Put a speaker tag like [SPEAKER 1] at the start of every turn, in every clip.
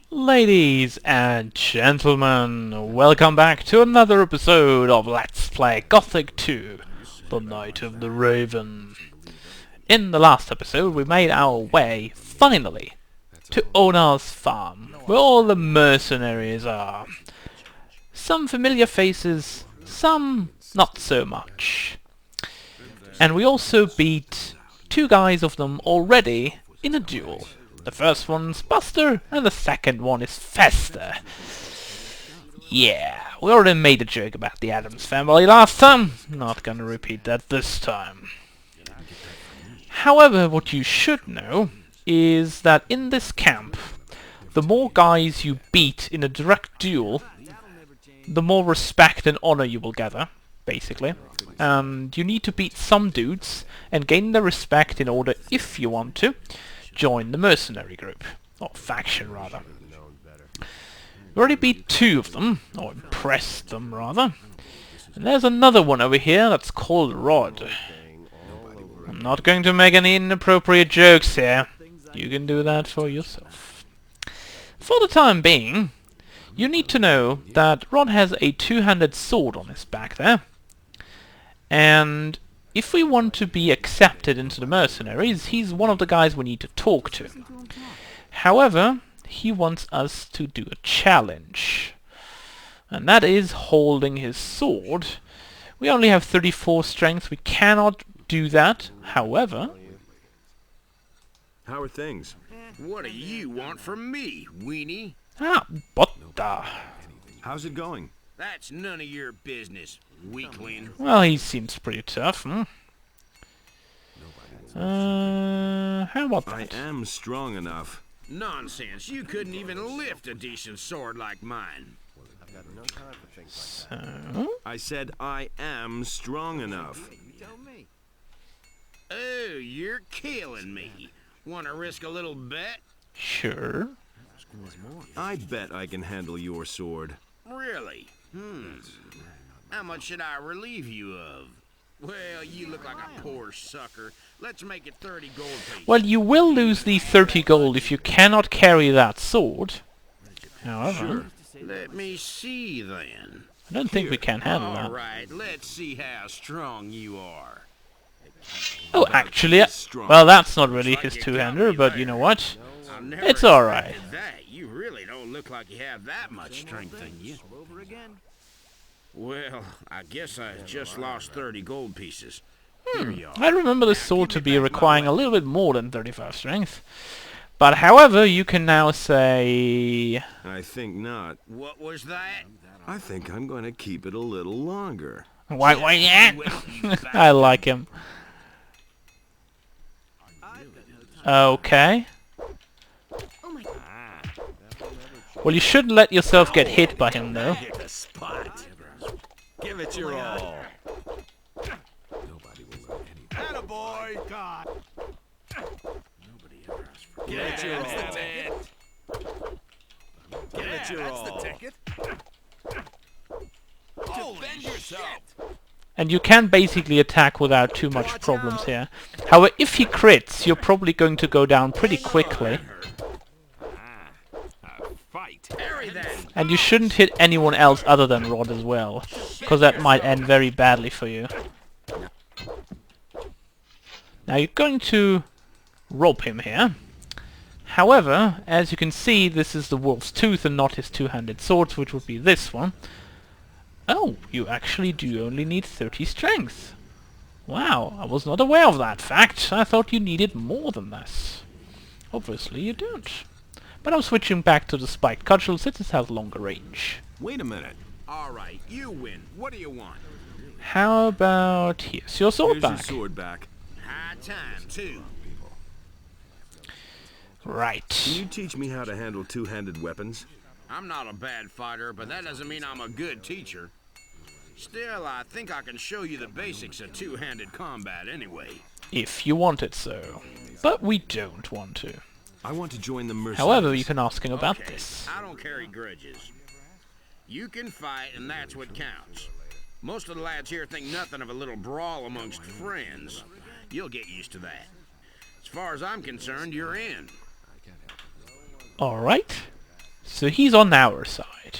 [SPEAKER 1] Ladies and gentlemen, welcome back to another episode of Let's Play Gothic 2, The Night of the Raven. In the last episode we made our way, finally, to Onar's farm, where all the mercenaries are. Some familiar faces, some not so much. And we also beat two guys of them already in a duel. The first one's Buster, and the second one is Fester. Yeah, we already made a joke about the Addams family last time. Not gonna repeat that this time. However, what you should know is that in this camp, the more guys you beat in a direct duel, the more respect and honor you will gather, basically. And you need to beat some dudes and gain their respect in order, if you want to, join the mercenary group, or faction rather. We already beat two of them, or impressed them rather. And there's another one over here that's called Rod. I'm not going to make any inappropriate jokes here. You can do that for yourself. For the time being, you need to know that Rod has a two-handed sword on his back there. And if we want to be accepted into the mercenaries, he's one of the guys we need to talk to. However, he wants us to do a challenge. And that is holding his sword. We only have 34 strength, we cannot do that. However...
[SPEAKER 2] How are things?
[SPEAKER 3] What do you want from me, weenie?
[SPEAKER 1] What the...
[SPEAKER 2] How's it going?
[SPEAKER 3] That's none of your business, weakling.
[SPEAKER 1] Well, he seems pretty tough, hmm? How about that?
[SPEAKER 2] I am strong enough.
[SPEAKER 3] Nonsense, you couldn't even lift a decent sword like mine.
[SPEAKER 1] So...
[SPEAKER 2] I said I am strong enough.
[SPEAKER 3] Oh, you're killing me. Want to risk a little bet?
[SPEAKER 1] Sure.
[SPEAKER 2] I bet I can handle your sword.
[SPEAKER 3] Really? How much should I relieve you of? Well, you look like a poor sucker. Let's make it 30 gold pieces.
[SPEAKER 1] Well, you will lose the 30 gold if you cannot carry that sword. However,
[SPEAKER 3] Let me see, then.
[SPEAKER 1] I don't think we can handle
[SPEAKER 3] All
[SPEAKER 1] that.
[SPEAKER 3] right, let's see how strong you are.
[SPEAKER 1] Oh, actually,
[SPEAKER 2] Strong.
[SPEAKER 1] well, that's not really his two-hander, but you know what?
[SPEAKER 3] I never
[SPEAKER 1] It's alright.
[SPEAKER 3] expected that. You really don't look like you have that much strength in you. Well, I guess I just lost 30 gold pieces. Here you are.
[SPEAKER 1] I remember the sword to be requiring a little bit more than 35 strength. But however, you can now say...
[SPEAKER 2] I think not.
[SPEAKER 3] What was that?
[SPEAKER 2] I think I'm going to keep it a little longer.
[SPEAKER 1] Why, yeah? I like him. Okay. Well, you shouldn't let yourself get hit by him, though.
[SPEAKER 2] Hit the spot. Give it your all. Nobody will let anything.
[SPEAKER 4] Attaboy! God.
[SPEAKER 2] Give it your all. Give it your
[SPEAKER 4] That's the
[SPEAKER 2] all.
[SPEAKER 4] ticket. Defend yourself.
[SPEAKER 1] And you can basically attack without too much problems here. However, if he crits, you're probably going to go down pretty quickly.
[SPEAKER 2] Fight.
[SPEAKER 3] Parry then.
[SPEAKER 1] And you shouldn't hit anyone else other than Rod as well, because that might end very badly for you. Now you're going to rob him here. However, as you can see, this is the wolf's tooth and not his two-handed sword, which would be this one. Oh, you actually do only need 30 strength. Wow, I was not aware of that fact. I thought you needed more than this. Obviously you don't. But I'm switching back to the spiked cudgel since it has longer range.
[SPEAKER 2] Wait a minute.
[SPEAKER 3] All right, you win. What do you want?
[SPEAKER 1] How about here's your sword
[SPEAKER 2] Here's your
[SPEAKER 1] back.
[SPEAKER 2] sword back.
[SPEAKER 3] High time, too.
[SPEAKER 1] Right.
[SPEAKER 2] Can you teach me how to handle two-handed weapons?
[SPEAKER 3] I'm not a bad fighter, but that doesn't mean I'm a good teacher. Still, I think I can show you the basics of two-handed combat anyway.
[SPEAKER 1] If you want it so. But we don't want to.
[SPEAKER 2] I want to join the mercenaries.
[SPEAKER 1] However, you can ask him about
[SPEAKER 3] Okay,
[SPEAKER 1] this.
[SPEAKER 3] I don't carry grudges. You can fight, and that's what counts. Most of the lads here think nothing of a little brawl amongst friends. You'll get used to that. As far as I'm concerned, you're in.
[SPEAKER 1] Alright. So he's on our side.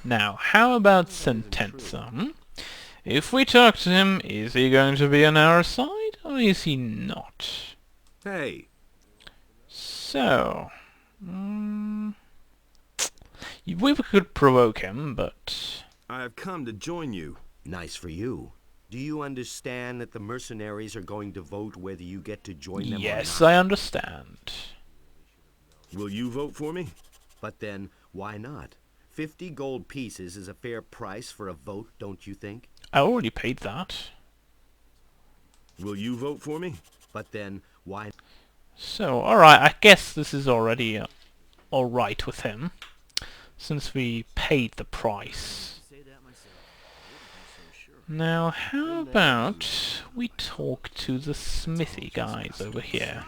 [SPEAKER 1] Now, how about Sentenza? If we talk to him, is he going to be on our side, or is he not?
[SPEAKER 2] Hey,
[SPEAKER 1] So... we could provoke him, but...
[SPEAKER 2] I have come to join you.
[SPEAKER 5] Nice for you. Do you understand that the mercenaries are going to vote whether you get to join them
[SPEAKER 1] yes,
[SPEAKER 5] or not?
[SPEAKER 1] I understand.
[SPEAKER 2] Will you vote for me?
[SPEAKER 5] But then, why not? 50 gold pieces is a fair price for a vote, don't you think?
[SPEAKER 1] I already paid that.
[SPEAKER 2] Will you vote for me?
[SPEAKER 5] But then, why...
[SPEAKER 1] So, alright, I guess this is already alright with him, since we paid the price. Now, how about we talk to the smithy guys over here?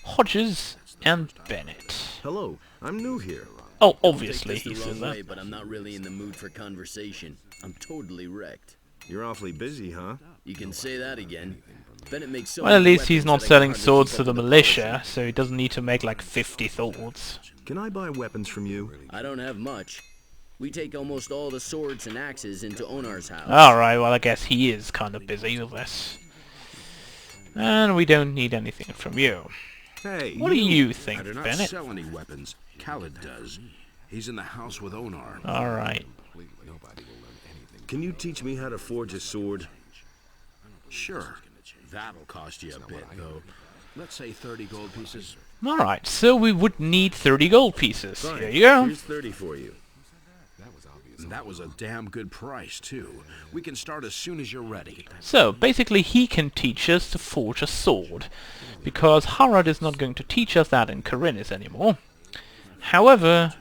[SPEAKER 1] Hodges and Bennett.
[SPEAKER 2] Hello, I'm new here.
[SPEAKER 1] Oh, obviously
[SPEAKER 6] Take
[SPEAKER 1] he
[SPEAKER 6] this the
[SPEAKER 1] says
[SPEAKER 6] wrong way,
[SPEAKER 1] that.
[SPEAKER 6] but I'm not really in the mood for conversation. I'm totally wrecked.
[SPEAKER 2] You're awfully busy, huh?
[SPEAKER 6] You can say that again. Bennett makes so
[SPEAKER 1] Well, at
[SPEAKER 6] many
[SPEAKER 1] least he's
[SPEAKER 6] weapons
[SPEAKER 1] not
[SPEAKER 6] that I can
[SPEAKER 1] selling
[SPEAKER 6] hardly
[SPEAKER 1] swords
[SPEAKER 6] keep
[SPEAKER 1] to
[SPEAKER 6] up
[SPEAKER 1] the
[SPEAKER 6] with the
[SPEAKER 1] militia,
[SPEAKER 6] policy.
[SPEAKER 1] so he doesn't need to make like 50 swords.
[SPEAKER 2] Can I buy weapons from you?
[SPEAKER 6] I don't have much. We take almost all the swords and axes into Onar's house.
[SPEAKER 1] Alright, well I guess he is kind of busy with this. And we don't need anything from you.
[SPEAKER 2] Hey,
[SPEAKER 1] What do you
[SPEAKER 3] I
[SPEAKER 1] think,
[SPEAKER 3] do not
[SPEAKER 1] Bennett?
[SPEAKER 3] sell any weapons. Khaled does. He's in the house with Onar.
[SPEAKER 1] Alright.
[SPEAKER 2] Can you teach me how to forge a sword?
[SPEAKER 3] Sure. That'll cost you a bit, though. Let's say 30 gold pieces.
[SPEAKER 1] Alright, so we would need 30 gold pieces.
[SPEAKER 2] Fine.
[SPEAKER 1] Here you go.
[SPEAKER 2] Here's 30 for you.
[SPEAKER 3] That was a damn good price, too. We can start as soon as you're ready.
[SPEAKER 1] So, basically he can teach us to forge a sword, because Harad is not going to teach us that in Korinis anymore. However,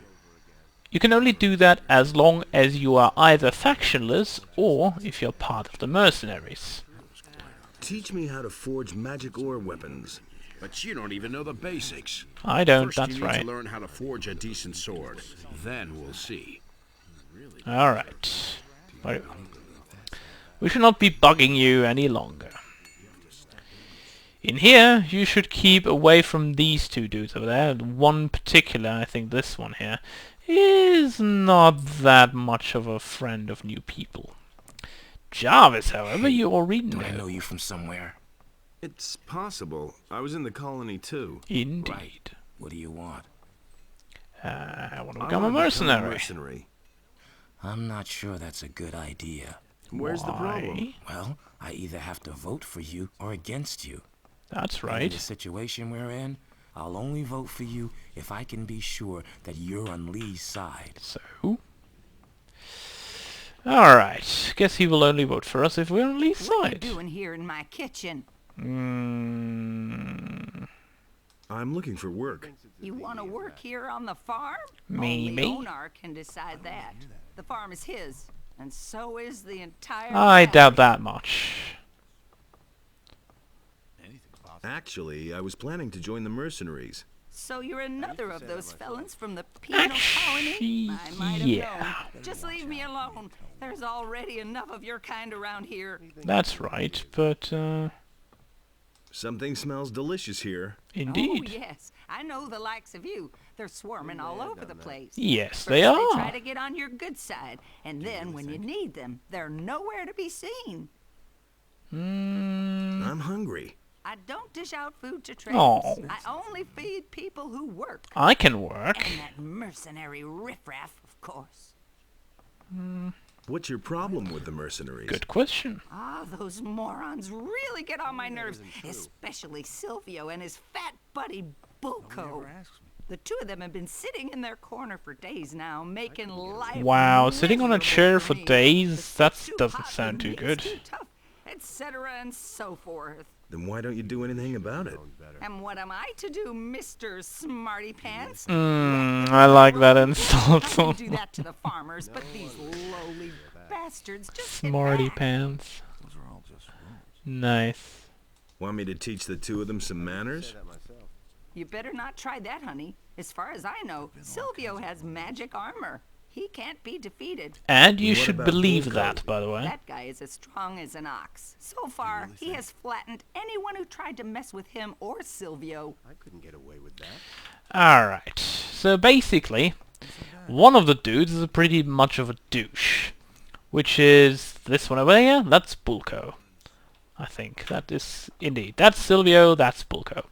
[SPEAKER 1] you can only do that as long as you are either factionless, or if you're part of the mercenaries.
[SPEAKER 2] Teach me how to forge magic ore weapons.
[SPEAKER 3] But you don't even know the basics.
[SPEAKER 1] I don't,
[SPEAKER 3] First,
[SPEAKER 1] that's
[SPEAKER 3] you need
[SPEAKER 1] right.
[SPEAKER 3] to learn how to forge a decent sword. Then we'll see.
[SPEAKER 1] Alright. Well, we should not be bugging you any longer. In here, you should keep away from these two dudes over there. One particular, I think this one here, is not that much of a friend of new people. Jarvis, however, you already know.
[SPEAKER 7] I know you from somewhere.
[SPEAKER 2] It's possible. I was in the colony too.
[SPEAKER 1] Indeed.
[SPEAKER 7] What do you want?
[SPEAKER 1] I want to
[SPEAKER 2] I
[SPEAKER 1] become a
[SPEAKER 2] wanna
[SPEAKER 1] mercenary.
[SPEAKER 7] I'm not sure that's a good idea.
[SPEAKER 2] Where's the problem?
[SPEAKER 1] Why?
[SPEAKER 7] Well, I either have to vote for you or against you.
[SPEAKER 1] That's
[SPEAKER 7] In the
[SPEAKER 1] right.
[SPEAKER 7] situation we're in, I'll only vote for you if I can be sure that you're on Lee's side.
[SPEAKER 1] So... Alright. Guess he will only vote for us if we're on Lee's
[SPEAKER 8] What are you
[SPEAKER 1] side.
[SPEAKER 8] doing here in my kitchen?
[SPEAKER 2] I'm looking for work.
[SPEAKER 8] You want to work here on the farm?
[SPEAKER 1] Maybe.
[SPEAKER 8] Only Onar can decide that. The farm is his, and so is the entire
[SPEAKER 1] I
[SPEAKER 8] valley.
[SPEAKER 1] doubt that much.
[SPEAKER 2] Actually, I was planning to join the mercenaries.
[SPEAKER 8] So you're another of those felons from the penal colony? I might have
[SPEAKER 1] yeah.
[SPEAKER 8] known. Just leave me alone. There's already enough of your kind around here.
[SPEAKER 1] That's right, but,
[SPEAKER 2] Something smells delicious here.
[SPEAKER 1] indeed.
[SPEAKER 8] Oh, yes. I know the likes of you. They're swarming all over the place.
[SPEAKER 1] Yes,
[SPEAKER 8] First,
[SPEAKER 1] they
[SPEAKER 8] They
[SPEAKER 1] are.
[SPEAKER 8] try to get on your good side, and then when you need them, they're nowhere to be seen.
[SPEAKER 2] I'm hungry.
[SPEAKER 8] I don't dish out food to tramps.
[SPEAKER 1] Aw.
[SPEAKER 8] I only feed people who work.
[SPEAKER 1] I can work.
[SPEAKER 8] And that mercenary riffraff, of course.
[SPEAKER 2] What's your problem with the mercenaries?
[SPEAKER 1] Good question.
[SPEAKER 8] Ah, those morons really get on my nerves, especially Silvio and his fat buddy Bulko. The two of them have been sitting in their corner for days now, making life
[SPEAKER 1] Wow, sitting on a
[SPEAKER 8] miserable
[SPEAKER 1] chair for
[SPEAKER 8] me.
[SPEAKER 1] days?
[SPEAKER 8] The
[SPEAKER 1] That
[SPEAKER 8] soup's too
[SPEAKER 1] doesn't
[SPEAKER 8] hot,
[SPEAKER 1] sound
[SPEAKER 8] the
[SPEAKER 1] too
[SPEAKER 8] meat's
[SPEAKER 1] good.
[SPEAKER 8] too tough, etc. and so forth.
[SPEAKER 2] Then why don't you do anything about it?
[SPEAKER 8] And what am I to do, Mr. Smarty Pants?
[SPEAKER 1] I like that insult.
[SPEAKER 8] I can do that to the farmers, but these lowly bastards just sit
[SPEAKER 1] Smarty
[SPEAKER 8] back.
[SPEAKER 1] pants. Nice.
[SPEAKER 2] Want me to teach the two of them some manners?
[SPEAKER 8] You better not try that, honey. As far as I know, Silvio has magic armor. He can't be defeated.
[SPEAKER 1] And you
[SPEAKER 2] What
[SPEAKER 1] should
[SPEAKER 2] about
[SPEAKER 1] believe
[SPEAKER 2] Bulko?
[SPEAKER 1] that, by the way.
[SPEAKER 8] That guy is as strong as an ox. So far, he has flattened anyone who tried to mess with him or Silvio.
[SPEAKER 1] Alright. So basically, one of the dudes is pretty much of a douche, which is this one over here. That's Bulko. I think that is indeed. That's Silvio, that's Bulko.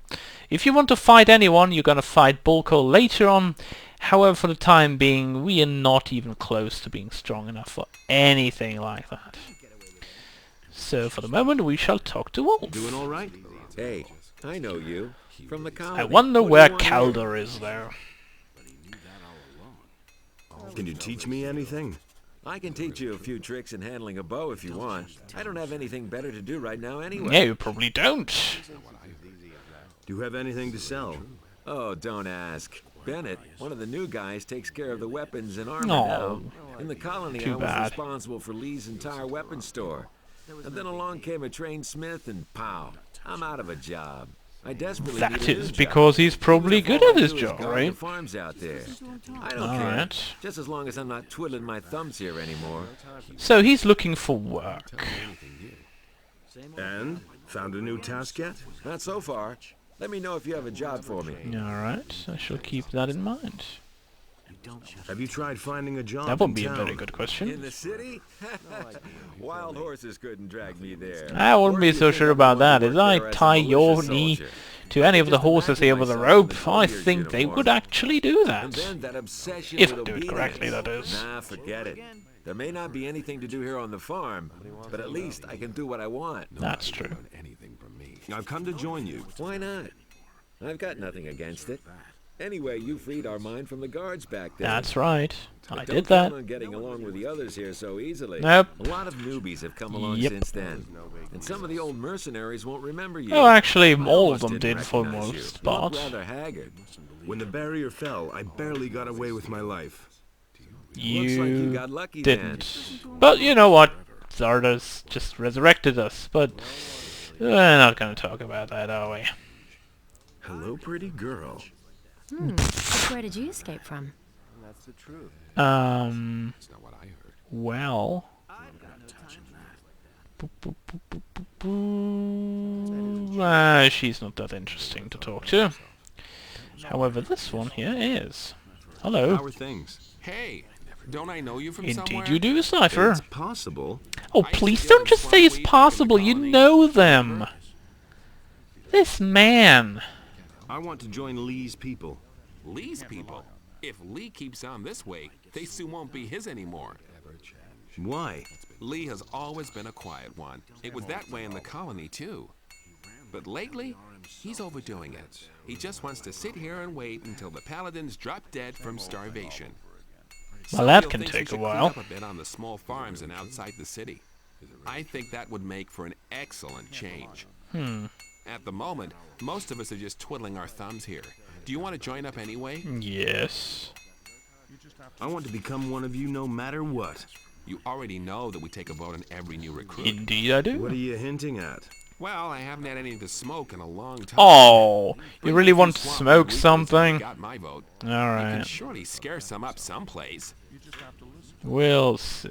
[SPEAKER 1] If you want to fight anyone, you're gonna fight Bulko later on. However, for the time being, we are not even close to being strong enough for anything like that. So for the moment, we shall talk to Wolf.
[SPEAKER 9] Doing all right?
[SPEAKER 10] Hey, I know you. From the colony.
[SPEAKER 1] I wonder
[SPEAKER 10] What do
[SPEAKER 1] where
[SPEAKER 10] you want here?
[SPEAKER 1] Calder is, though.
[SPEAKER 9] Can you teach me anything?
[SPEAKER 10] I can teach you a few tricks in handling a bow if you want. I don't have anything better to do right now anyway.
[SPEAKER 1] Yeah, you probably don't.
[SPEAKER 9] Do you have anything to sell?
[SPEAKER 10] Oh, don't ask. Bennett, one of the new guys, takes care of the weapons and armor
[SPEAKER 1] Aw,
[SPEAKER 10] now. In the colony,
[SPEAKER 1] too
[SPEAKER 10] I was
[SPEAKER 1] bad.
[SPEAKER 10] responsible for Lee's entire weapons store. And then along came a trained smith and pow, I'm out of a job. I desperately
[SPEAKER 1] That
[SPEAKER 10] need a new
[SPEAKER 1] is
[SPEAKER 10] job.
[SPEAKER 1] because he's probably
[SPEAKER 10] Even if
[SPEAKER 1] good
[SPEAKER 10] all
[SPEAKER 1] at
[SPEAKER 10] I
[SPEAKER 1] his
[SPEAKER 10] do is
[SPEAKER 1] job,
[SPEAKER 10] guard
[SPEAKER 1] right?
[SPEAKER 10] the farms out there. I don't care.
[SPEAKER 1] Alright.
[SPEAKER 10] Just as long as I'm not twiddling my thumbs here anymore.
[SPEAKER 1] So he's looking for work.
[SPEAKER 9] And? Found a new task yet?
[SPEAKER 10] Not so far. Let me know if you have a job for me.
[SPEAKER 1] Alright, I shall keep that in mind.
[SPEAKER 9] Have you tried finding a job
[SPEAKER 1] That would
[SPEAKER 9] in
[SPEAKER 1] be a
[SPEAKER 9] town?
[SPEAKER 1] very good
[SPEAKER 10] In
[SPEAKER 1] question.
[SPEAKER 10] the city? Wild horses couldn't drag me there.
[SPEAKER 1] I wouldn't be so sure about that. If I tie your knee to any of the horses here with a rope, I think they would actually do
[SPEAKER 10] And
[SPEAKER 1] that.
[SPEAKER 10] then that obsession
[SPEAKER 1] If
[SPEAKER 10] with
[SPEAKER 1] I do it
[SPEAKER 10] obedience.
[SPEAKER 1] correctly, that is.
[SPEAKER 10] Nah, forget it. There may not be anything to do here on the farm, but at least I can do what I want.
[SPEAKER 1] That's true.
[SPEAKER 9] I've come to join you.
[SPEAKER 10] Why not? I've got nothing against it. Anyway, you freed our mine from the guards back there.
[SPEAKER 1] That's right.
[SPEAKER 10] But
[SPEAKER 1] I
[SPEAKER 10] don't
[SPEAKER 1] did that.
[SPEAKER 10] count on getting along with the others here so easily.
[SPEAKER 1] Nope.
[SPEAKER 10] A lot of newbies have come along
[SPEAKER 1] Yep.
[SPEAKER 10] since then. And some of the old mercenaries won't remember you.
[SPEAKER 1] Oh, actually,
[SPEAKER 10] I
[SPEAKER 1] all of
[SPEAKER 10] almost
[SPEAKER 1] them
[SPEAKER 10] didn't
[SPEAKER 1] did for
[SPEAKER 10] recognize you.
[SPEAKER 1] most
[SPEAKER 10] You look
[SPEAKER 1] part.
[SPEAKER 10] rather haggard.
[SPEAKER 9] When the barrier fell, I barely got away with my life.
[SPEAKER 10] Looks like you got lucky
[SPEAKER 1] didn't. But you know what? Zardos just resurrected us. But we're not going to talk about that, are we?
[SPEAKER 9] Hello, pretty girl.
[SPEAKER 11] But where did you escape from?
[SPEAKER 1] Well. Boop, boop, boop, boop, boop, boop. She's not that interesting to talk to. However, this one here is. Hello.
[SPEAKER 9] How are things?
[SPEAKER 2] Hey, don't I know you from
[SPEAKER 1] Indeed
[SPEAKER 2] somewhere?
[SPEAKER 1] you do, Cypher.
[SPEAKER 9] It's possible.
[SPEAKER 1] Oh, please don't just say it's possible. You know them. This man.
[SPEAKER 9] I want to join Lee's people.
[SPEAKER 2] Lee's people. If Lee keeps on this way, they soon won't be his anymore.
[SPEAKER 9] Why?
[SPEAKER 2] Lee has always been a quiet one. It was that way in the colony, too. But lately, he's overdoing it. He just wants to sit here and wait until the paladins drop dead from starvation.
[SPEAKER 1] Well, that
[SPEAKER 2] Silvio
[SPEAKER 1] can
[SPEAKER 2] thinks we
[SPEAKER 1] take a
[SPEAKER 2] should
[SPEAKER 1] while.
[SPEAKER 2] clean up a bit on the small farms and outside the city. I think that would make for an excellent change. At the moment, most of us are just twiddling our thumbs here. Do you want to join up anyway?
[SPEAKER 1] Yes.
[SPEAKER 9] I want to become one of you no matter what.
[SPEAKER 2] You already know that we take a vote on every new recruit.
[SPEAKER 1] Indeed I do.
[SPEAKER 9] What are you hinting at?
[SPEAKER 2] Well, I haven't had anything to smoke in a long time.
[SPEAKER 1] Oh, you
[SPEAKER 2] Bring
[SPEAKER 1] really
[SPEAKER 2] a few
[SPEAKER 1] want to
[SPEAKER 2] swamp
[SPEAKER 1] smoke
[SPEAKER 2] weeklies and
[SPEAKER 1] something?
[SPEAKER 2] you got my vote. You can
[SPEAKER 1] Alright.
[SPEAKER 2] surely scare some up someplace.
[SPEAKER 1] We'll see.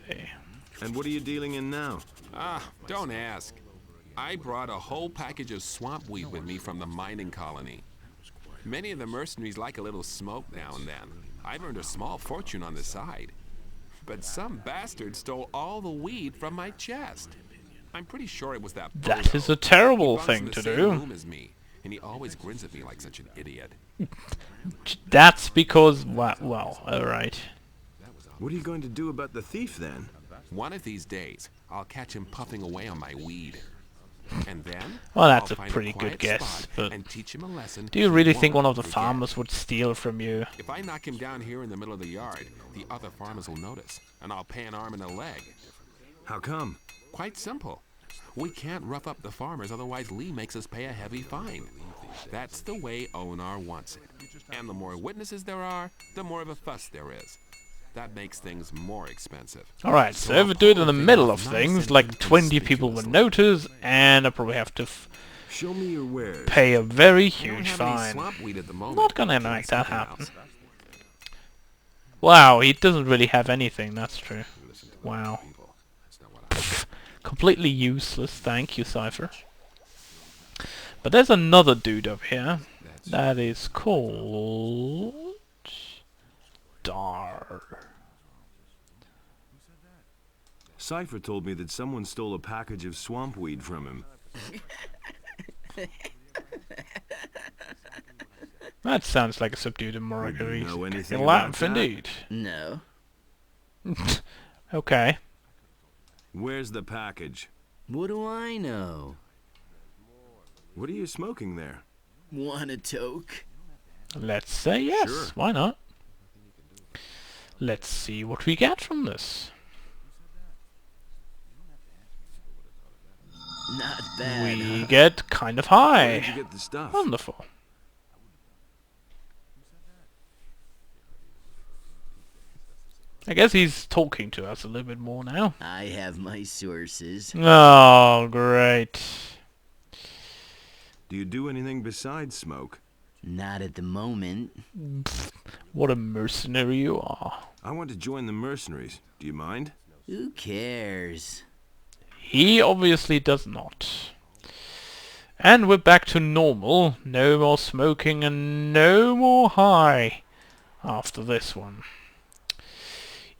[SPEAKER 9] And what are you dealing in now?
[SPEAKER 2] Ah, don't ask. I brought a whole package of swamp weed with me from the mining colony. Many of the mercenaries like a little smoke now and then. I've earned a small fortune on the side. But some bastard stole all the weed from my chest. I'm pretty sure it was that
[SPEAKER 1] That
[SPEAKER 2] Bozo.
[SPEAKER 1] is a terrible
[SPEAKER 2] He runs
[SPEAKER 1] thing
[SPEAKER 2] in the
[SPEAKER 1] to
[SPEAKER 2] same
[SPEAKER 1] do.
[SPEAKER 2] room as me, and he always grins at me like such an idiot.
[SPEAKER 1] That's because, well, alright.
[SPEAKER 9] What are you going to do about the thief then?
[SPEAKER 2] One of these days, I'll catch him puffing away on my weed. And then,
[SPEAKER 1] Well, that's
[SPEAKER 2] I'll
[SPEAKER 1] a
[SPEAKER 2] find
[SPEAKER 1] pretty
[SPEAKER 2] quiet
[SPEAKER 1] good guess,
[SPEAKER 2] spot
[SPEAKER 1] but
[SPEAKER 2] and teach him a lesson
[SPEAKER 1] do you
[SPEAKER 2] he
[SPEAKER 1] really think
[SPEAKER 2] won't
[SPEAKER 1] one of the
[SPEAKER 2] forget.
[SPEAKER 1] farmers would steal from you?
[SPEAKER 2] If I knock him down here in the middle of the yard, the other farmers will notice, and I'll pay an arm and a leg.
[SPEAKER 9] How come?
[SPEAKER 2] Quite simple. We can't rough up the farmers, otherwise Lee makes us pay a heavy fine. That's the way Onar wants it. And the more witnesses there are, the more of a fuss there is. That makes things more expensive.
[SPEAKER 1] Alright, so if we do it in the middle of things, like 20 people would notice, and I probably have to
[SPEAKER 9] Show me your wares.
[SPEAKER 1] pay a very
[SPEAKER 2] We don't
[SPEAKER 1] huge
[SPEAKER 2] have any
[SPEAKER 1] fine.
[SPEAKER 2] swamp weed at the moment.
[SPEAKER 1] Not gonna
[SPEAKER 2] Try
[SPEAKER 1] make that
[SPEAKER 2] something
[SPEAKER 1] happen.
[SPEAKER 2] else.
[SPEAKER 1] Wow, he doesn't really have anything, that's true. Wow. Completely useless, thank you, Cypher. But there's another dude up here that is called Dar.
[SPEAKER 9] Cypher told me that someone stole a package of swamp weed from him.
[SPEAKER 1] That sounds like a subdued and more
[SPEAKER 9] Do you know anything
[SPEAKER 1] laugh
[SPEAKER 9] about that?
[SPEAKER 1] indeed.
[SPEAKER 6] No.
[SPEAKER 1] Okay.
[SPEAKER 9] Where's the package?
[SPEAKER 6] What do I know?
[SPEAKER 9] What are you smoking there?
[SPEAKER 6] Want a toke?
[SPEAKER 1] Let's say yes.
[SPEAKER 9] Sure.
[SPEAKER 1] Why not? Let's see what we get from this.
[SPEAKER 6] Not bad.
[SPEAKER 1] We get kind of high.
[SPEAKER 9] Where'd you get the stuff?
[SPEAKER 1] Wonderful. I guess he's talking to us a little bit more now.
[SPEAKER 6] I have my sources.
[SPEAKER 1] Oh, great.
[SPEAKER 9] Do you do anything besides smoke?
[SPEAKER 6] Not at the moment.
[SPEAKER 1] What a mercenary you are.
[SPEAKER 9] I want to join the mercenaries. Do you mind?
[SPEAKER 6] Who cares?
[SPEAKER 1] He obviously does not. And we're back to normal. No more smoking and no more high after this one.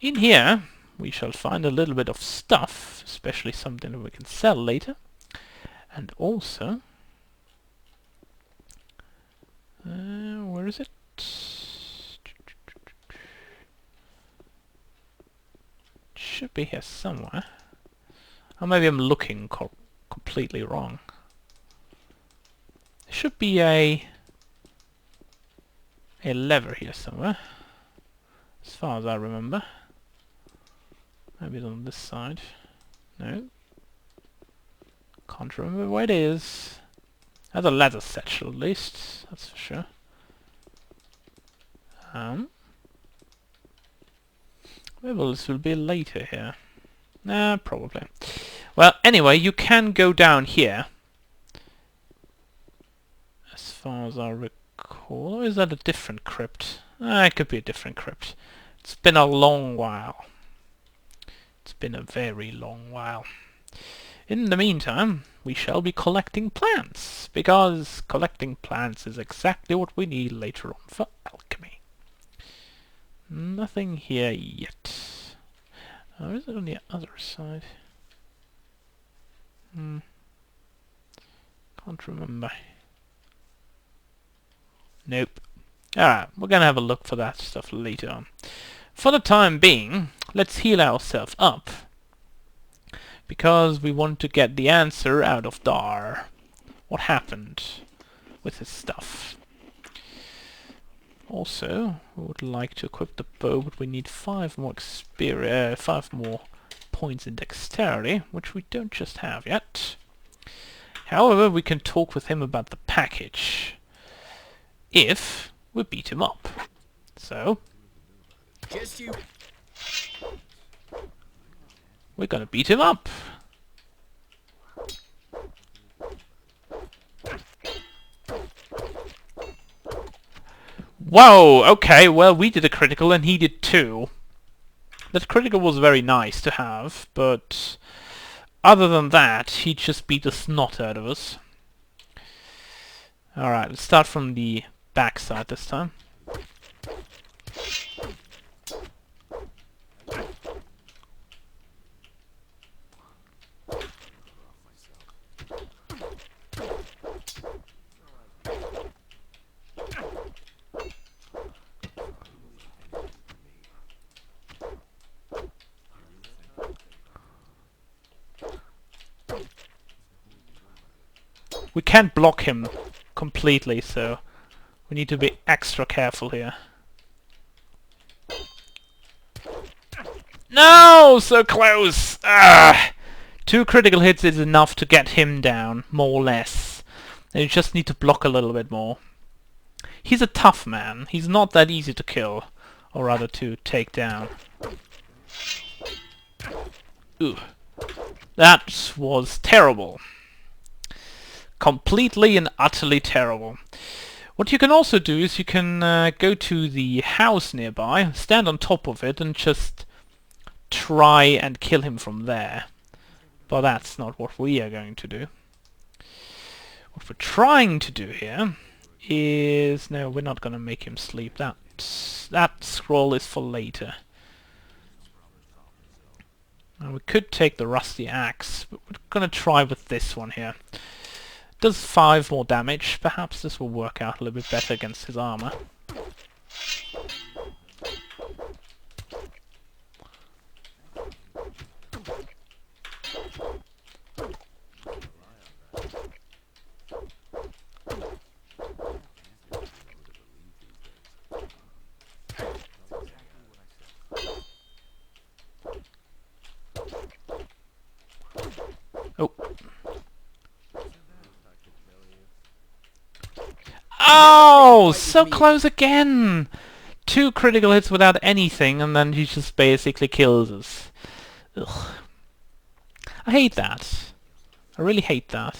[SPEAKER 1] In here, we shall find a little bit of stuff, especially something that we can sell later. And also... where is it? Should be here somewhere. Or maybe I'm looking completely wrong. There should be a lever here somewhere, as far as I remember. Maybe it's on this side. No. Can't remember where it is. There's a leather satchel at least, that's for sure. Well, this will be later here. Nah, probably. Well, anyway, you can go down here. As far as I recall. Or is that a different crypt? It could be a different crypt. It's been a long while. It's been a very long while. In the meantime, we shall be collecting plants, because collecting plants is exactly what we need later on for alchemy. Nothing here yet. Or is it on the other side? Can't remember. Nope. Alright, we're gonna have a look for that stuff later on. For the time being, let's heal ourselves up, because we want to get the answer out of Dar. What happened with his stuff? Also, we would like to equip the bow, but we need 5 more points in dexterity, which we don't just have yet. However, we can talk with him about the package if we beat him up. So,
[SPEAKER 6] Just you.
[SPEAKER 1] we're gonna beat him up. Whoa, okay, well we did a critical and he did too. That critical was very nice to have, but other than that, he just beat the snot out of us. Alright, let's start from the back side this time. We can't block him completely, so we need to be extra careful here. No! So close! Ah! 2 critical hits is enough to get him down, more or less. And you just need to block a little bit more. He's a tough man. He's not that easy to kill, or rather to take down. Ooh. That was terrible. Completely and utterly terrible. What you can also do is you can go to the house nearby, stand on top of it and just try and kill him from there. But that's not what we are going to do. What we're trying to do here is... No, we're not going to make him sleep. That's that scroll is for later. Now we could take the rusty axe, but we're gonna try with this one here. Does 5 more damage. Perhaps this will work out a little bit better against his armor. Oh. Oh, so close again! 2 critical hits without anything, and then he just basically kills us. Ugh. I hate that. I really hate that.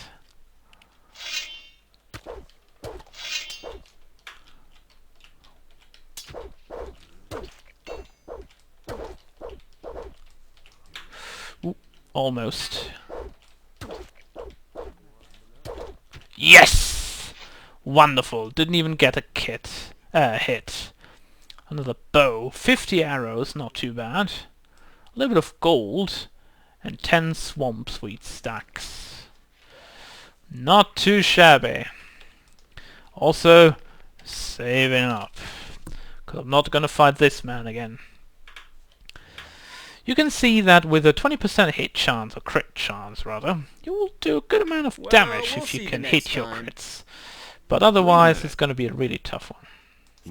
[SPEAKER 1] Ooh, almost. Yes! Wonderful. Didn't even get a hit. Another bow. 50 arrows, not too bad. A little bit of gold. And 10 swamp sweet stacks. Not too shabby. Also, saving up. Because I'm not gonna fight this man again. You can see that with a 20% hit chance, or crit chance rather, you will do a good amount of damage if you can hit your crits. But otherwise it's going to be a really tough one.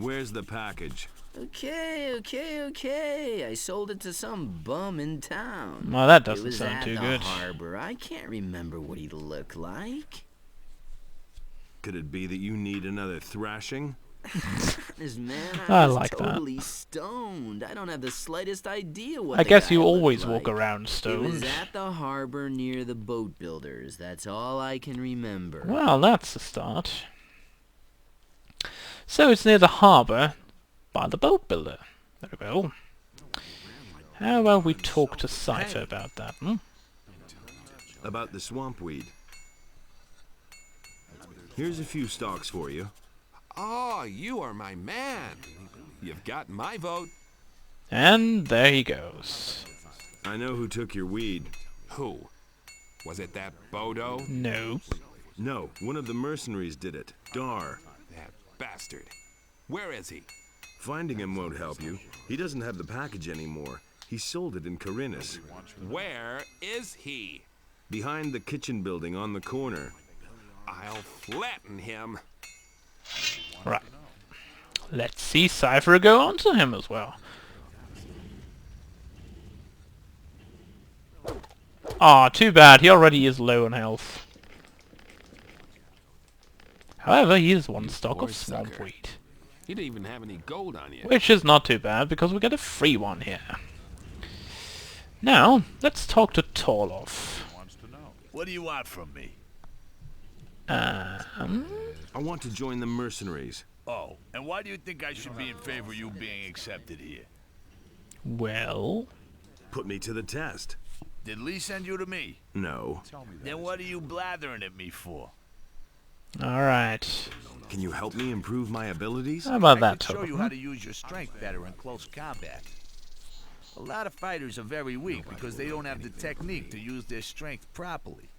[SPEAKER 9] Where's the package?
[SPEAKER 6] Okay. I sold it to some bum in town.
[SPEAKER 1] Well, that doesn't sound too good.
[SPEAKER 6] It was at the harbor. I can't remember what he looked like.
[SPEAKER 9] Could it be that you need another thrashing?
[SPEAKER 6] This man,
[SPEAKER 1] I
[SPEAKER 6] was
[SPEAKER 1] like
[SPEAKER 6] totally stoned. I don't have the slightest idea what
[SPEAKER 1] I
[SPEAKER 6] the
[SPEAKER 1] guess
[SPEAKER 6] guy
[SPEAKER 1] you
[SPEAKER 6] looked
[SPEAKER 1] always
[SPEAKER 6] like.
[SPEAKER 1] walk around
[SPEAKER 6] It
[SPEAKER 1] stoned.
[SPEAKER 6] was at the harbor near the boat builders. That's all I can remember.
[SPEAKER 1] Well, that's a start. So it's near the harbour by the boat builder. Very well. How about we talk to Cypher about that, hmm?
[SPEAKER 9] About the swampweed. Here's a few stalks for you.
[SPEAKER 2] Oh, you are my man. You've got my vote.
[SPEAKER 1] And there he goes.
[SPEAKER 9] I know who took your weed.
[SPEAKER 2] Who? Was it that Bodo?
[SPEAKER 1] Nope.
[SPEAKER 9] No, one of the mercenaries did it. Dar.
[SPEAKER 2] That bastard. Where is he?
[SPEAKER 9] Finding him won't help you. He doesn't have the package anymore. He sold it in Corinus.
[SPEAKER 2] Where is he?
[SPEAKER 9] Behind the kitchen building on the corner.
[SPEAKER 2] I'll flatten him.
[SPEAKER 1] Right. Let's see Cypher go on to him as well. Ah, too bad. He already is low on health. However, he is one stock of swamp weed.
[SPEAKER 2] He didn't even have any gold on you.
[SPEAKER 1] Which is not too bad, because we get a free one here. Now, let's talk to Torloff.
[SPEAKER 4] What do you want from me?
[SPEAKER 9] I want to join the mercenaries.
[SPEAKER 4] Oh, and why do you think I should be in favor of you being accepted here?
[SPEAKER 1] Well...
[SPEAKER 9] Put me to the test.
[SPEAKER 4] Did Lee send you to me?
[SPEAKER 9] No.
[SPEAKER 4] Then what are you blathering at me for?
[SPEAKER 1] Alright.
[SPEAKER 9] Can you help me improve my abilities?
[SPEAKER 1] How about
[SPEAKER 4] I
[SPEAKER 1] that,
[SPEAKER 4] can show you
[SPEAKER 1] Torloff?
[SPEAKER 4] how to use your strength better in close combat. A lot of fighters are very weak because they don't have the technique to use their strength properly.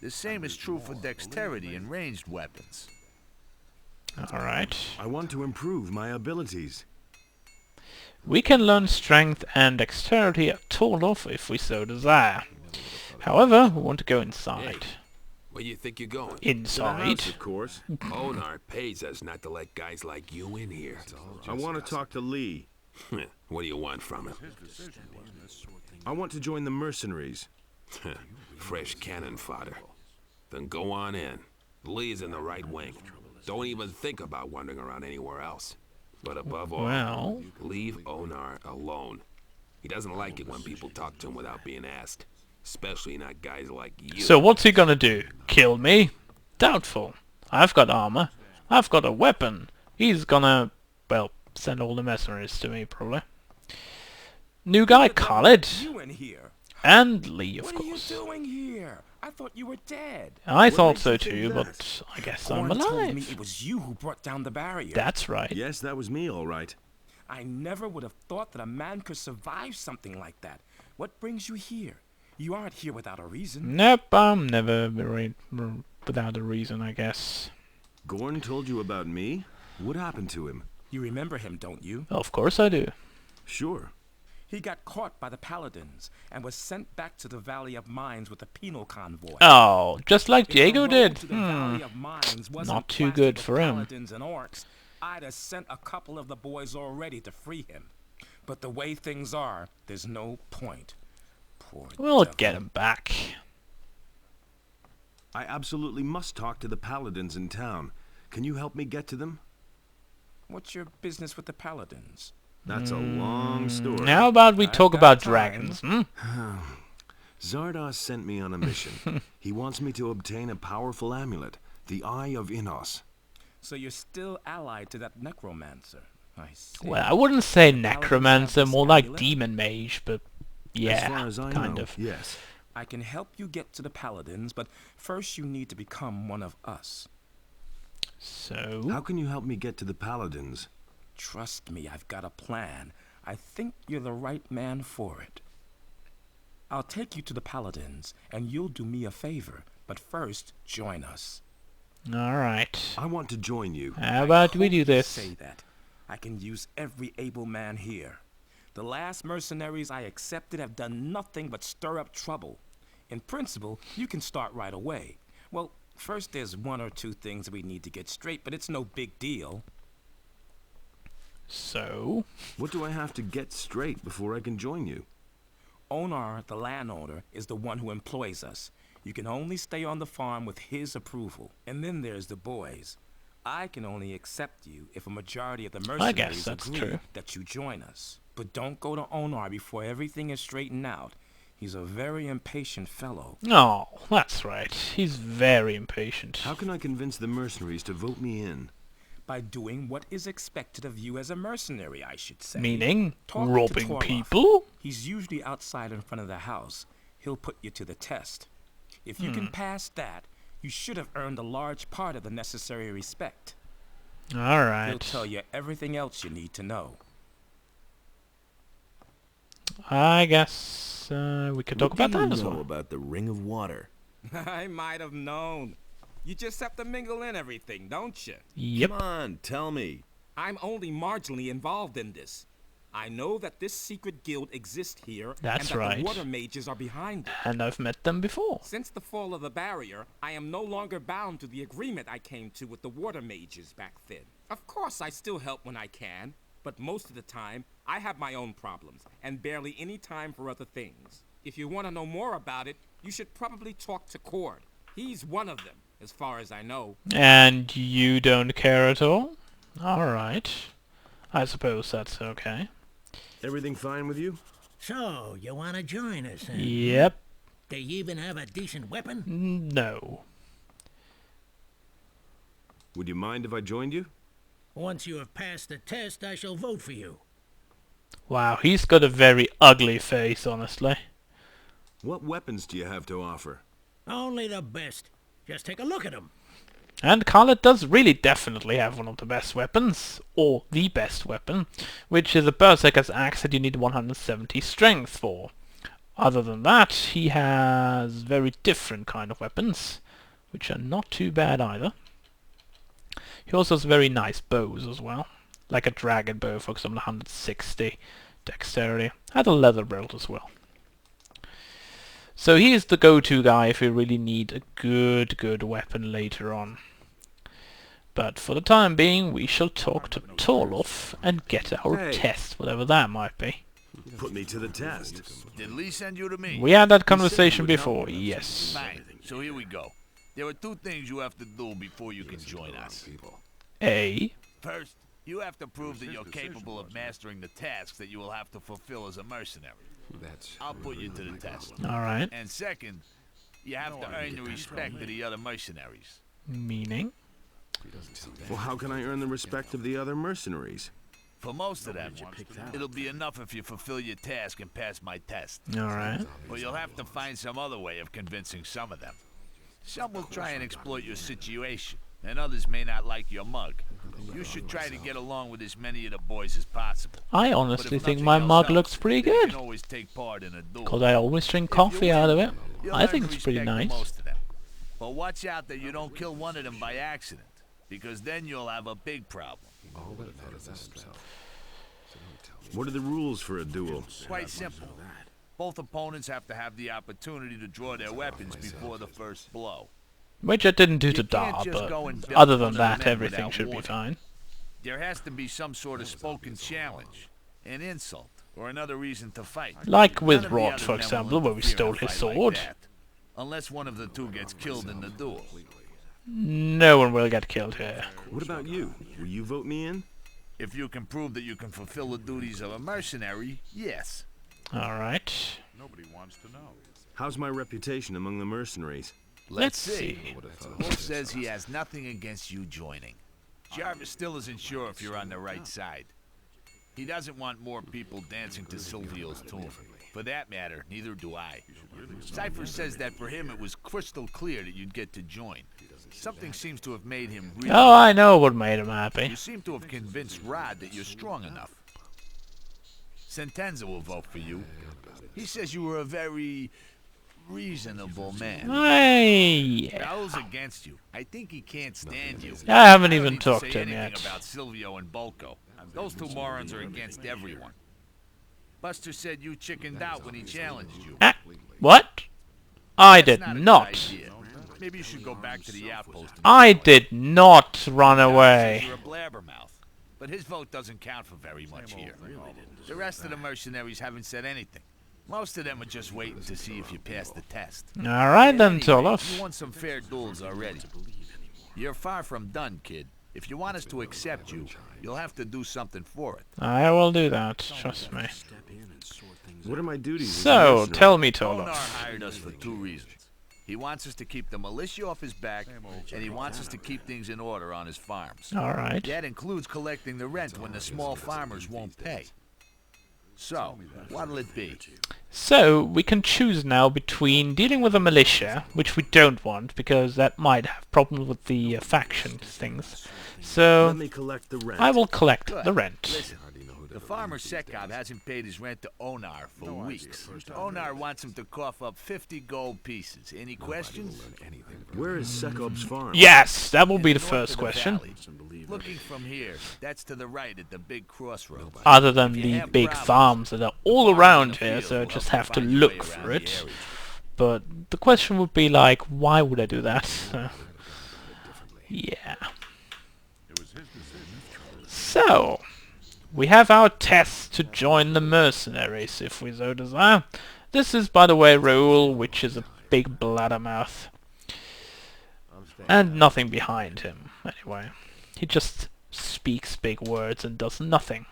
[SPEAKER 4] The same is true for dexterity and ranged weapons.
[SPEAKER 1] Alright.
[SPEAKER 9] I want to improve my abilities.
[SPEAKER 1] We can learn strength and dexterity at Torloff if we so desire. However, we want to go inside.
[SPEAKER 2] Where do you think you're going?
[SPEAKER 1] Inside?
[SPEAKER 9] Of course.
[SPEAKER 2] Onar pays us not to let guys like you in here.
[SPEAKER 9] I want to talk to Lee.
[SPEAKER 2] What do you want from him?
[SPEAKER 9] I want to join the mercenaries.
[SPEAKER 2] Fresh cannon fodder. Then go on in. Lee's in the right wing. Don't even think about wandering around anywhere else. But above all,
[SPEAKER 1] Well...
[SPEAKER 2] leave Onar alone. He doesn't like it when people talk to him without being asked. Especially not guys like you.
[SPEAKER 1] So what's he gonna do? Kill me? Doubtful. I've got armor. I've got a weapon. He's gonna, well, send all the mercenaries to me, probably. New guy, Khalid.
[SPEAKER 7] You in here?
[SPEAKER 1] And Lee, of
[SPEAKER 7] What
[SPEAKER 1] course.
[SPEAKER 7] are you doing here? I thought you were dead.
[SPEAKER 1] I thought
[SPEAKER 9] makes
[SPEAKER 1] so
[SPEAKER 9] you think
[SPEAKER 1] too,
[SPEAKER 9] that?
[SPEAKER 1] but I guess I'm
[SPEAKER 7] Gorn told me
[SPEAKER 1] alive.
[SPEAKER 7] it was you who brought down the barrier.
[SPEAKER 1] That's right.
[SPEAKER 9] Yes, that was me, all right.
[SPEAKER 7] I never would have thought that a man could survive something like that. What brings you here? You aren't here without a reason.
[SPEAKER 1] Nope, I'm never without a reason, I guess.
[SPEAKER 9] Gorn told you about me? What happened to him?
[SPEAKER 7] You remember him, don't you?
[SPEAKER 1] Of course I do.
[SPEAKER 9] Sure.
[SPEAKER 7] He got caught by the Paladins and was sent back to the Valley of Mines with a penal convoy.
[SPEAKER 1] Oh, just like
[SPEAKER 7] If the
[SPEAKER 1] Diego
[SPEAKER 7] road
[SPEAKER 1] did.
[SPEAKER 7] to the Valley of Mines wasn't
[SPEAKER 1] Not too
[SPEAKER 7] plastered
[SPEAKER 1] good
[SPEAKER 7] with
[SPEAKER 1] for him.
[SPEAKER 7] Paladins and orcs, I'd have sent a couple of the boys already to free him. But the way things are, there's no point. Poor
[SPEAKER 1] We'll
[SPEAKER 7] devil.
[SPEAKER 1] get him back.
[SPEAKER 9] I absolutely must talk to the paladins in town. Can you help me get to them?
[SPEAKER 7] What's your business with the Paladins?
[SPEAKER 9] That's a long story.
[SPEAKER 1] How about we
[SPEAKER 7] I've
[SPEAKER 1] talk
[SPEAKER 7] got
[SPEAKER 1] about
[SPEAKER 7] time.
[SPEAKER 1] dragons, hmm?
[SPEAKER 9] Zardoz sent me on a mission. He wants me to obtain a powerful amulet, the Eye of Innos.
[SPEAKER 7] So you're still allied to that necromancer. I see.
[SPEAKER 1] Well, I wouldn't say
[SPEAKER 7] The Paladins have
[SPEAKER 1] necromancer,
[SPEAKER 7] this
[SPEAKER 1] more like
[SPEAKER 7] amulet?
[SPEAKER 1] demon mage, but
[SPEAKER 9] As
[SPEAKER 1] yeah,
[SPEAKER 9] far as I
[SPEAKER 1] kind
[SPEAKER 9] know,
[SPEAKER 1] of.
[SPEAKER 9] yes.
[SPEAKER 7] I can help you get to the Paladins, but first you need to become one of us.
[SPEAKER 1] So,
[SPEAKER 9] How can you help me get to the paladins?
[SPEAKER 7] Trust me, I've got a plan. I think you're the right man for it. I'll take you to the Paladins, and you'll do me a favor. But first, join us.
[SPEAKER 1] alright.
[SPEAKER 9] I want to join you.
[SPEAKER 1] How about we
[SPEAKER 7] Hope
[SPEAKER 1] do
[SPEAKER 7] you
[SPEAKER 1] this?
[SPEAKER 7] Say that. I can use every able man here. The last mercenaries I accepted have done nothing but stir up trouble. In principle, you can start right away. Well, first there's one or two things we need to get straight, but it's no big deal.
[SPEAKER 1] So,
[SPEAKER 9] What do I have to get straight before I can join you?
[SPEAKER 7] Onar, the landowner, is the one who employs us. You can only stay on the farm with his approval. And then there's the boys. I can only accept you if a majority of the mercenaries
[SPEAKER 1] that's
[SPEAKER 7] agree
[SPEAKER 1] true.
[SPEAKER 7] that you join us. But don't go to Onar before everything is straightened out. He's a very impatient fellow.
[SPEAKER 1] oh, that's right. He's very impatient.
[SPEAKER 9] How can I convince the mercenaries to vote me in?
[SPEAKER 7] By doing what is expected of you as a mercenary, I should say.
[SPEAKER 1] Meaning,
[SPEAKER 7] Talk to
[SPEAKER 1] robbing
[SPEAKER 7] Torloff.
[SPEAKER 1] people?
[SPEAKER 7] He's usually outside in front of the house. He'll put you to the test. If you can pass that, you should have earned a large part of the necessary respect. He'll
[SPEAKER 1] Alright.
[SPEAKER 7] tell you everything else you need to know.
[SPEAKER 1] I guess we could talk about that as well.
[SPEAKER 9] about the Ring of Water?
[SPEAKER 7] I might have known. You just have to mingle in everything, don't you?
[SPEAKER 1] Yep.
[SPEAKER 9] Come on, tell me.
[SPEAKER 7] I'm only marginally involved in this. I know that this secret guild exists here,
[SPEAKER 1] That's
[SPEAKER 7] and that
[SPEAKER 1] right.
[SPEAKER 7] the water mages are behind it.
[SPEAKER 1] And I've met them before.
[SPEAKER 7] Since the fall of the barrier, I am no longer bound to the agreement I came to with the water mages back then. Of course, I still help when I can, but most of the time, I have my own problems, and barely any time for other things. If you want to know more about it, you should probably talk to Cord. He's one of them, as far as I know.
[SPEAKER 1] And you don't care at all? Alright. I suppose that's okay.
[SPEAKER 9] Everything fine with you?
[SPEAKER 12] So, you want to join us, huh?
[SPEAKER 1] Yep.
[SPEAKER 12] Do you even have a decent weapon?
[SPEAKER 1] No.
[SPEAKER 9] Would you mind if I joined you?
[SPEAKER 12] Once you have passed the test, I shall vote for you.
[SPEAKER 1] Wow, he's got a very ugly face, honestly.
[SPEAKER 9] What weapons do you have to offer?
[SPEAKER 12] Only the best. Just take a look at them.
[SPEAKER 1] And Khaled does really definitely have one of the best weapons, or the best weapon, which is a Berserker's Axe that you need 170 strength for. Other than that, he has very different kind of weapons, which are not too bad either. He also has very nice bows as well, like a dragon bow, for example, 160 dexterity. Had a leather belt as well. So he is the go-to guy if you really need a good weapon later on. But for the time being, we shall talk to Torloff and get our
[SPEAKER 9] Hey.
[SPEAKER 1] test, whatever that might be.
[SPEAKER 9] Put me to the test.
[SPEAKER 4] Did Lee send you to me?
[SPEAKER 1] We had that conversation before, yes.
[SPEAKER 4] Fine. So here we go. There are two things you have to do before you can join us.
[SPEAKER 1] A.
[SPEAKER 4] First, you have to prove that you're capable of mastering the tasks that you will have to fulfill as a mercenary. I'll put you to the test.
[SPEAKER 1] Alright.
[SPEAKER 4] And second, you have to earn the respect of the other mercenaries.
[SPEAKER 1] Meaning?
[SPEAKER 9] Well, how can I earn the respect of the other mercenaries?
[SPEAKER 4] For most of them, it'll be enough if you fulfill your task and pass my test.
[SPEAKER 1] Alright.
[SPEAKER 4] But you'll have to find some other way of convincing some of them. Some will try and exploit your situation. and others may not like your mug. You should try to get along with as many of the boys as possible.
[SPEAKER 1] I
[SPEAKER 4] But
[SPEAKER 1] honestly
[SPEAKER 4] if
[SPEAKER 1] think
[SPEAKER 4] nothing
[SPEAKER 1] my
[SPEAKER 4] else
[SPEAKER 1] mug
[SPEAKER 4] helps,
[SPEAKER 1] looks pretty
[SPEAKER 4] then you
[SPEAKER 1] good.
[SPEAKER 4] can always take part in a duel.
[SPEAKER 1] Because I always drink
[SPEAKER 4] If you
[SPEAKER 1] coffee out of
[SPEAKER 4] win,
[SPEAKER 1] it.
[SPEAKER 4] you'll
[SPEAKER 1] I
[SPEAKER 4] learn
[SPEAKER 1] think
[SPEAKER 4] to
[SPEAKER 1] it's pretty
[SPEAKER 4] respect
[SPEAKER 1] nice.
[SPEAKER 4] most of them. But watch out that you don't kill one of them by accident, because then you'll have a big problem.
[SPEAKER 9] What are the rules for a duel?
[SPEAKER 4] Quite simple. Both opponents have to have the opportunity to draw their weapons before the first blow.
[SPEAKER 1] Which I didn't do to
[SPEAKER 4] You
[SPEAKER 1] Da,
[SPEAKER 4] can't just
[SPEAKER 1] but
[SPEAKER 4] go and belt
[SPEAKER 1] other
[SPEAKER 4] one
[SPEAKER 1] than
[SPEAKER 4] of the
[SPEAKER 1] that,
[SPEAKER 4] men
[SPEAKER 1] everything
[SPEAKER 4] without
[SPEAKER 1] should be
[SPEAKER 4] warning.
[SPEAKER 1] fine.
[SPEAKER 4] There has to be some sort of spoken challenge, an insult, or another reason to fight.
[SPEAKER 1] Like
[SPEAKER 4] None
[SPEAKER 1] with
[SPEAKER 4] of the
[SPEAKER 1] Rod,
[SPEAKER 4] other
[SPEAKER 1] for
[SPEAKER 4] men will
[SPEAKER 1] example, where we
[SPEAKER 4] interfere in
[SPEAKER 1] stole
[SPEAKER 4] a
[SPEAKER 1] his
[SPEAKER 4] fight like
[SPEAKER 1] sword.
[SPEAKER 4] that, unless one of the two gets killed in the duel.
[SPEAKER 1] No one will get killed here.
[SPEAKER 9] What about you? Will you vote me in?
[SPEAKER 4] If you can prove that you can fulfill the duties of a mercenary, yes.
[SPEAKER 1] Alright.
[SPEAKER 9] How's my reputation among the mercenaries?
[SPEAKER 1] Let's see.
[SPEAKER 4] Wolf says he has nothing against you joining. Jarvis still isn't sure if you're on the right side. He doesn't want more people dancing to Silvio's tune. For that matter, neither do I. Cypher says that for him it was crystal clear that you'd get to join. Something seems to have made him really...
[SPEAKER 1] Oh, I know what made him happy.
[SPEAKER 4] You seem to have convinced Rod that you're strong enough. Sentenza will vote for you. He says you were a very reasonable man.
[SPEAKER 1] Hey.
[SPEAKER 4] Raul's against you. I think he can't stand you.
[SPEAKER 1] I haven't
[SPEAKER 4] don't
[SPEAKER 1] even
[SPEAKER 4] need
[SPEAKER 1] talked
[SPEAKER 4] say
[SPEAKER 1] to him
[SPEAKER 4] anything
[SPEAKER 1] yet.
[SPEAKER 4] about Silvio and Bolko. Those two morons are against everyone. Buster said you chickened out when he challenged you.
[SPEAKER 1] What? I
[SPEAKER 4] That's
[SPEAKER 1] did
[SPEAKER 4] a good
[SPEAKER 1] not.
[SPEAKER 4] idea. Maybe you should go back to the outpost. and
[SPEAKER 1] I
[SPEAKER 4] join.
[SPEAKER 1] did not run
[SPEAKER 4] Jarvis says
[SPEAKER 1] away.
[SPEAKER 4] You're a blabbermouth, but his vote doesn't count for very much here. The rest of the mercenaries haven't said anything. Most of them are just waiting to see if you pass the test.
[SPEAKER 1] Alright
[SPEAKER 4] At
[SPEAKER 1] then,
[SPEAKER 4] any rate,
[SPEAKER 1] Tolof.
[SPEAKER 4] You won some fair duels already. You're far from done, kid. If you want us to accept you, you'll have to do something for it.
[SPEAKER 1] I will do that, trust me.
[SPEAKER 9] What are my duties? as a
[SPEAKER 1] So,
[SPEAKER 9] mercenary?
[SPEAKER 1] tell me,
[SPEAKER 4] Onar
[SPEAKER 1] Tolof.
[SPEAKER 4] hired us for two reasons. He wants us to keep the militia off his back, and he wants us to keep things in order on his farms.
[SPEAKER 1] Alright.
[SPEAKER 4] That includes collecting the rent when the small farmers won't pay. So, what'll it be?
[SPEAKER 1] So, we can choose now between dealing with a militia, which we don't want, because that might have problems with the faction things. So,
[SPEAKER 9] Let me collect the rent.
[SPEAKER 1] I will collect
[SPEAKER 4] Good.
[SPEAKER 1] the rent.
[SPEAKER 4] Listen, the farmer Sekov hasn't paid his rent to Onar for weeks. Onar wants him to cough up 50 gold pieces. Any questions?
[SPEAKER 9] Where is Sekov's farm?
[SPEAKER 1] Yes, that will be the
[SPEAKER 4] North
[SPEAKER 1] first
[SPEAKER 4] of the
[SPEAKER 1] question.
[SPEAKER 4] valley. Looking from here, that's to the right at the big crossroads.
[SPEAKER 1] Other than
[SPEAKER 4] If you
[SPEAKER 1] the
[SPEAKER 4] have
[SPEAKER 1] big
[SPEAKER 4] problems,
[SPEAKER 1] farms that are all
[SPEAKER 4] the farm in
[SPEAKER 1] around
[SPEAKER 4] the
[SPEAKER 1] here,
[SPEAKER 4] field
[SPEAKER 1] so I
[SPEAKER 4] will
[SPEAKER 1] just
[SPEAKER 4] help
[SPEAKER 1] have to
[SPEAKER 4] find your
[SPEAKER 1] look
[SPEAKER 4] way
[SPEAKER 1] for
[SPEAKER 4] around the
[SPEAKER 1] it.
[SPEAKER 4] area.
[SPEAKER 1] But the question would be like, why would I do that? Yeah. So, we have our test to join the mercenaries, if we so desire. This is, by the way, Raoul, which is a big blabbermouth. And nothing behind him, anyway. He just speaks big words and does nothing.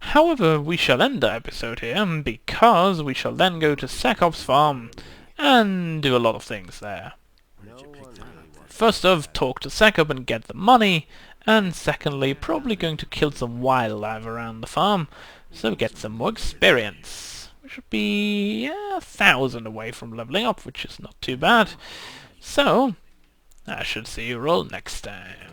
[SPEAKER 1] However, we shall end the episode here, because we shall then go to Sekov's farm and do a lot of things there. First off, talk to Sekov and get the money, and secondly, probably going to kill some wildlife around the farm, so get some more experience. Which would be 1,000 away from leveling up, which is not too bad. So, I shall see you all next time.